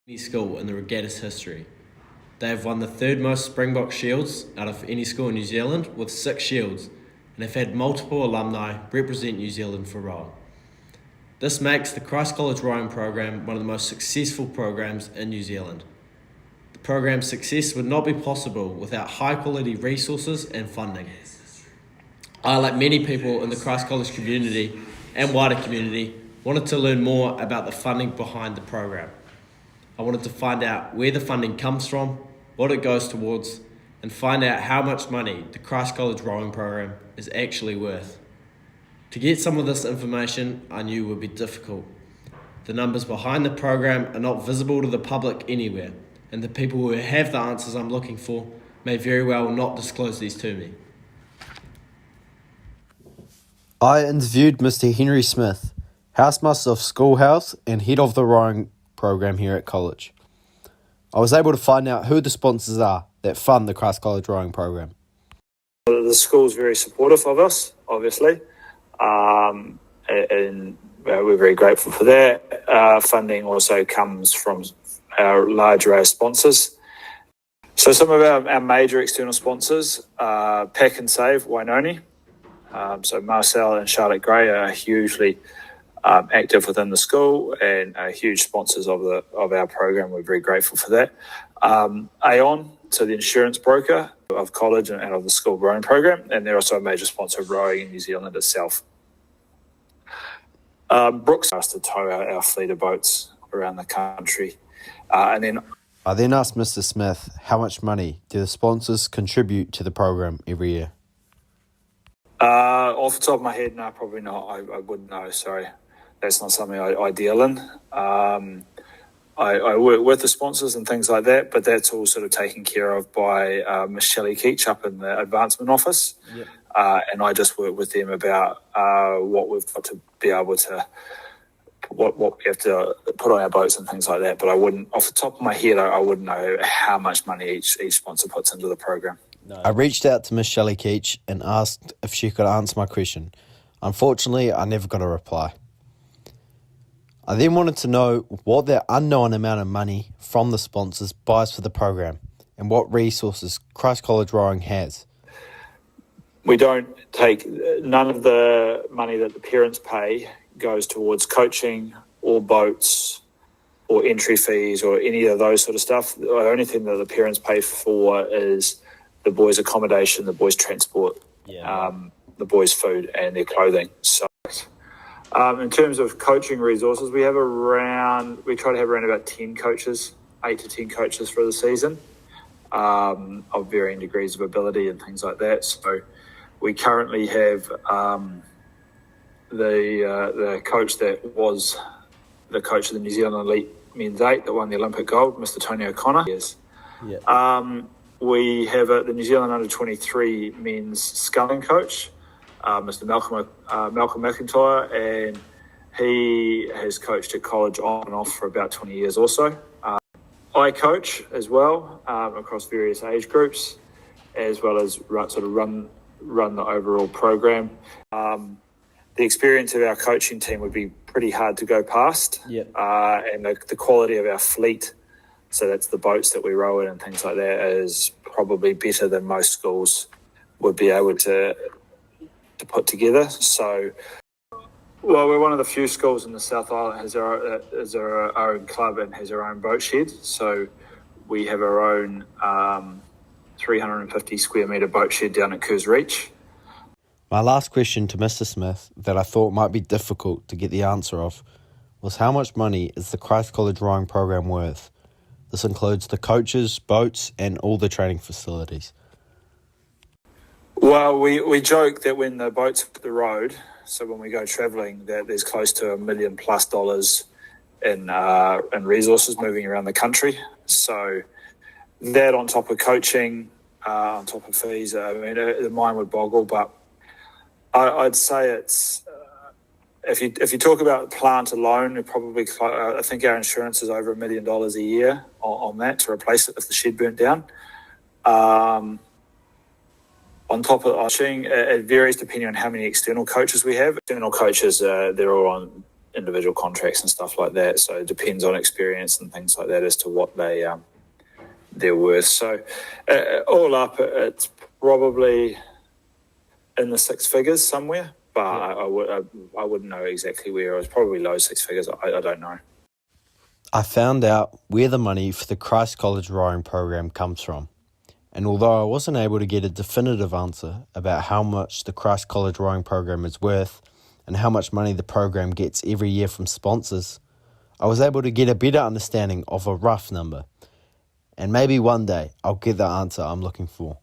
any school in the regatta's history. They have won the third most Springbok shields out of any school in New Zealand with 6 shields, and have had multiple alumni represent New Zealand for rowing. This makes the Christ College Rowing Program one of the most successful programs in New Zealand. The program's success would not be possible without high quality resources and funding. I, like many people in the Christ College community and wider community, wanted to learn more about the funding behind the program. I wanted to find out where the funding comes from, what it goes towards, and find out how much money the Christ College Rowing Program is actually worth. To get some of this information, I knew would be difficult. The numbers behind the program are not visible to the public anywhere, and the people who have the answers I'm looking for may very well not disclose these to me. I interviewed Mr. Henry Smith, housemaster of Schoolhouse and head of the rowing program here at college. I was able to find out who the sponsors are that fund the Christ College Rowing Program. The school's very supportive of us, obviously, and we're very grateful for that. Funding also comes from our large array of sponsors. So some of our major external sponsors are Pack and Save Wainoni. So Marcel and Charlotte Gray are hugely active within the school and are huge sponsors of our program. We're very grateful for that. Aon, so the insurance broker of college and of the school rowing program, and they're also a major sponsor of rowing in New Zealand itself. Brooks asked to tow our fleet of boats around the country. And then I then asked Mr. Smith how much money do the sponsors contribute to the program every year. Off the top of my head, no, probably not. I wouldn't know, sorry. That's not something I deal in. I work with the sponsors and things like that, but that's all sort of taken care of by Miss Shelley Keach up in the advancement office. Yep. And I just work with them about what we've got to be able to, what we have to put on our boats and things like that. But I wouldn't, off the top of my head, I wouldn't know how much money each sponsor puts into the program. No. I reached out to Miss Shelley Keach and asked if she could answer my question. Unfortunately, I never got a reply. I then wanted to know what the unknown amount of money from the sponsors buys for the program and what resources Christ College Rowing has. We don't take, none of the money that the parents pay goes towards coaching or boats or entry fees or any of those sort of stuff. The only thing that the parents pay for is the boys' accommodation, the boys' transport, the boys' food and their clothing. So in terms of coaching resources, we try to have around about 10 coaches, 8 to 10 coaches for the season, of varying degrees of ability and things like that. So we currently have the coach that was the coach of the New Zealand Elite Men's 8 that won the Olympic gold, Mr. Tony O'Connor. Yes. Yeah. We have the New Zealand Under-23 men's sculling coach, Mr. Malcolm McIntyre, and he has coached at college on and off for about 20 years or so. I coach as well across various age groups, as well as run the overall program. The experience of our coaching team would be pretty hard to go past. Yep. And the quality of our fleet, so that's the boats that we row in and things like that, is probably better than most schools would be able to put together. So, well, we're one of the few schools in the South Island that has our own club and has our own boat shed. So we have our own 350 square metre boat shed down at Kerrs Reach. My last question to Mr. Smith that I thought might be difficult to get the answer of was how much money is the Christ College Rowing Program worth? This includes the coaches, boats, and all the training facilities. Well, we joke that when the boats hit the road, so when we go travelling, that there's close to $1 million+ in resources moving around the country. So that on top of coaching, on top of fees, I mean, the mind would boggle. But I'd say it's if you talk about plant alone, probably I think our insurance is over $1 million a year on that to replace it if the shed burnt down. On top of coaching, it varies depending on how many external coaches we have. External coaches, they're all on individual contracts and stuff like that. So it depends on experience and things like that as to what they're worth. So all up, it's probably in the six figures somewhere, but I wouldn't know exactly where. It was probably low six figures. I don't know. I found out where the money for the Christ College rowing program comes from. And although I wasn't able to get a definitive answer about how much the Christ College rowing program is worth and how much money the program gets every year from sponsors, I was able to get a better understanding of a rough number. And maybe one day I'll get the answer I'm looking for.